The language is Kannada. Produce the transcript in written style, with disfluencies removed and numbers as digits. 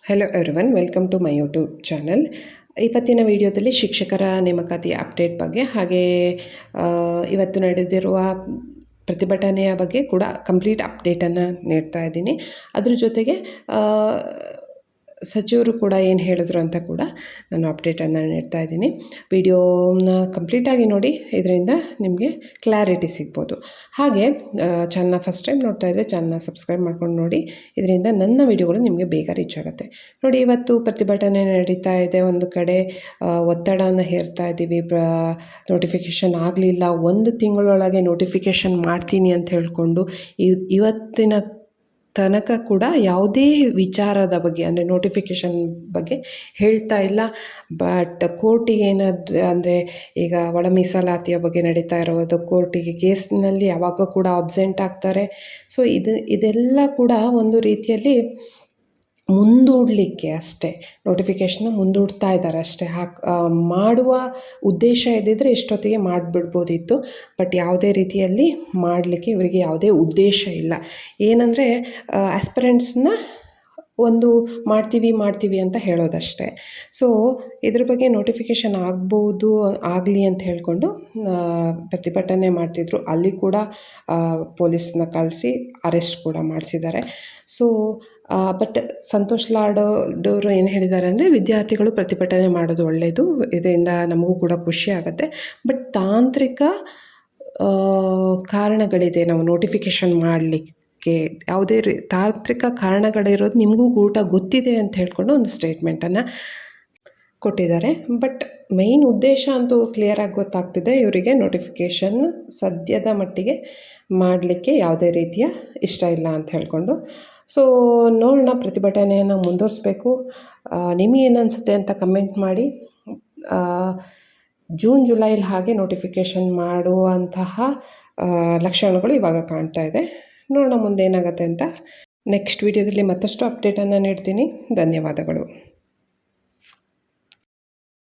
Hello everyone, welcome to my YouTube channel. ಇವತ್ತಿನ ವಿಡಿಯೋದಲ್ಲಿ ಶಿಕ್ಷಕರ ನೇಮಕಾತಿ ಅಪ್ಡೇಟ್ ಬಗ್ಗೆ ಹಾಗೆ ಇವತ್ತು ನಡೆದಿರುವ ಪ್ರತಿಭಟನೆಯ ಬಗ್ಗೆ ಕೂಡ ಕಂಪ್ಲೀಟ್ ಅಪ್ಡೇಟನ್ನು ನೀಡ್ತಾ ಇದ್ದೀನಿ. ಅದ್ರ ಜೊತೆಗೆ ಸಚಿವರು ಕೂಡ ಏನು ಹೇಳಿದ್ರು ಅಂತ ಕೂಡ ನಾನು ಅಪ್ಡೇಟನ್ನು ನೀಡ್ತಾ ಇದ್ದೀನಿ. ವಿಡಿಯೋನ ಕಂಪ್ಲೀಟಾಗಿ ನೋಡಿ, ಇದರಿಂದ ನಿಮಗೆ ಕ್ಲಾರಿಟಿ ಸಿಗ್ಬೋದು. ಹಾಗೆ ಚಾನಲ್ನ ಫಸ್ಟ್ ಟೈಮ್ ನೋಡ್ತಾ ಇದ್ದರೆ ಚಾನಲ್ನ ಸಬ್ಸ್ಕ್ರೈಬ್ ಮಾಡ್ಕೊಂಡು ನೋಡಿ, ಇದರಿಂದ ನನ್ನ ವಿಡಿಯೋಗಳು ನಿಮಗೆ ಬೇಗ ರೀಚ್ ಆಗುತ್ತೆ. ನೋಡಿ, ಇವತ್ತು ಪ್ರತಿಭಟನೆ ನಡೀತಾ ಇದೆ. ಒಂದು ಕಡೆ ಒತ್ತಡವನ್ನು ಹೇರ್ತಾ ಇದ್ದೀವಿ. ನೋಟಿಫಿಕೇಷನ್ ಆಗಲಿಲ್ಲ, 1 ತಿಂಗಳೊಳಗೆ ನೋಟಿಫಿಕೇಷನ್ ಮಾಡ್ತೀನಿ ಅಂತ ಹೇಳಿಕೊಂಡು ಇವತ್ತಿನ ತನಕ ಕೂಡ ಯಾವುದೇ ವಿಚಾರದ ಬಗ್ಗೆ ಅಂದರೆ ನೋಟಿಫಿಕೇಷನ್ ಬಗ್ಗೆ ಹೇಳ್ತಾ ಇಲ್ಲ. ಬಟ್ ಕೋರ್ಟಿಗೆ ಏನಾದರೂ ಅಂದರೆ ಈಗ ಒಳ ಮೀಸಲಾತಿಯ ಬಗ್ಗೆ ನಡೀತಾ ಇರೋದು, ಕೋರ್ಟಿಗೆ ಕೇಸ್ನಲ್ಲಿ ಯಾವಾಗ ಕೂಡ ಅಬ್ಸೆಂಟ್ ಆಗ್ತಾರೆ. ಸೊ ಇದೆಲ್ಲ ಕೂಡ ಒಂದು ರೀತಿಯಲ್ಲಿ ಮುಂದೂಡಲಿಕ್ಕೆ ಅಷ್ಟೇ, ನೋಟಿಫಿಕೇಷನ್ನ ಮುಂದೂಡ್ತಾ ಇದ್ದಾರೆ ಅಷ್ಟೇ. ಮಾಡುವ ಉದ್ದೇಶ ಇದ್ದಿದ್ದರೆ ಇಷ್ಟೊತ್ತಿಗೆ ಮಾಡಿಬಿಡ್ಬೋದಿತ್ತು. ಬಟ್ ಯಾವುದೇ ರೀತಿಯಲ್ಲಿ ಮಾಡಲಿಕ್ಕೆ ಇವರಿಗೆ ಯಾವುದೇ ಉದ್ದೇಶ ಇಲ್ಲ. ಏನಂದರೆ ಆಸ್ಪಿರೆಂಟ್ಸ್ನ ಒಂದು ಮಾಡ್ತೀವಿ ಅಂತ ಹೇಳೋದಷ್ಟೇ. ಸೊ ಇದ್ರ ಬಗ್ಗೆ ನೋಟಿಫಿಕೇಷನ್ ಆಗ್ಬೋದು, ಆಗಲಿ ಅಂತ ಹೇಳಿಕೊಂಡು ಪ್ರತಿಭಟನೆ ಮಾಡ್ತಿದ್ರು. ಅಲ್ಲಿ ಕೂಡ ಪೊಲೀಸ್ನ ಕಳಿಸಿ ಅರೆಸ್ಟ್ ಕೂಡ ಮಾಡಿಸಿದ್ದಾರೆ. ಸೊ ಬಟ್ ಸಂತೋಷ್ ಲಾಡೋರು ಏನು ಹೇಳಿದ್ದಾರೆ ಅಂದರೆ, ವಿದ್ಯಾರ್ಥಿಗಳು ಪ್ರತಿಭಟನೆ ಮಾಡೋದು ಒಳ್ಳೆಯದು, ಇದರಿಂದ ನಮಗೂ ಕೂಡ ಖುಷಿ ಆಗುತ್ತೆ. ಬಟ್ ತಾಂತ್ರಿಕ ಕಾರಣಗಳಿದೆ ನಾವು ನೋಟಿಫಿಕೇಷನ್ ಮಾಡಲಿಕ್ಕೆ, ಯಾವುದೇ ತಾಂತ್ರಿಕ ಕಾರಣಗಳಿರೋದು ನಿಮಗೂ ಕೂಡ ಗೊತ್ತಿದೆ ಅಂತ ಹೇಳ್ಕೊಂಡು ಒಂದು ಸ್ಟೇಟ್ಮೆಂಟನ್ನು ಕೊಟ್ಟಿದ್ದಾರೆ. ಬಟ್ ಮೈನ್ ಉದ್ದೇಶ ಅಂತೂ ಕ್ಲಿಯರಾಗಿ ಗೊತ್ತಾಗ್ತಿದೆ, ಇವರಿಗೆ ನೋಟಿಫಿಕೇಷನ್ ಸದ್ಯದ ಮಟ್ಟಿಗೆ ಮಾಡಲಿಕ್ಕೆ ಯಾವುದೇ ರೀತಿಯ ಇಷ್ಟ ಇಲ್ಲ ಅಂತ ಹೇಳ್ಕೊಂಡು. ಸೊ ನೋಡೋಣ, ಪ್ರತಿಭಟನೆಯನ್ನು ಮುಂದುವರಿಸ್ಬೇಕು. ನಿಮಗೇನು ಅನಿಸುತ್ತೆ ಅಂತ ಕಮೆಂಟ್ ಮಾಡಿ. ಜೂನ್ ಜುಲೈಲಿ ಹಾಗೆ ನೋಟಿಫಿಕೇಷನ್ ಮಾಡುವಂತಹ ಲಕ್ಷಣಗಳು ಇವಾಗ ಕಾಣ್ತಾ ಇದೆ. ನೋಡೋಣ ಮುಂದೆ ಏನಾಗುತ್ತೆ ಅಂತ. ನೆಕ್ಸ್ಟ್ ವಿಡಿಯೋದಲ್ಲಿ ಮತ್ತಷ್ಟು ಅಪ್ಡೇಟನ್ನು ನೀಡ್ತೀನಿ. ಧನ್ಯವಾದಗಳು.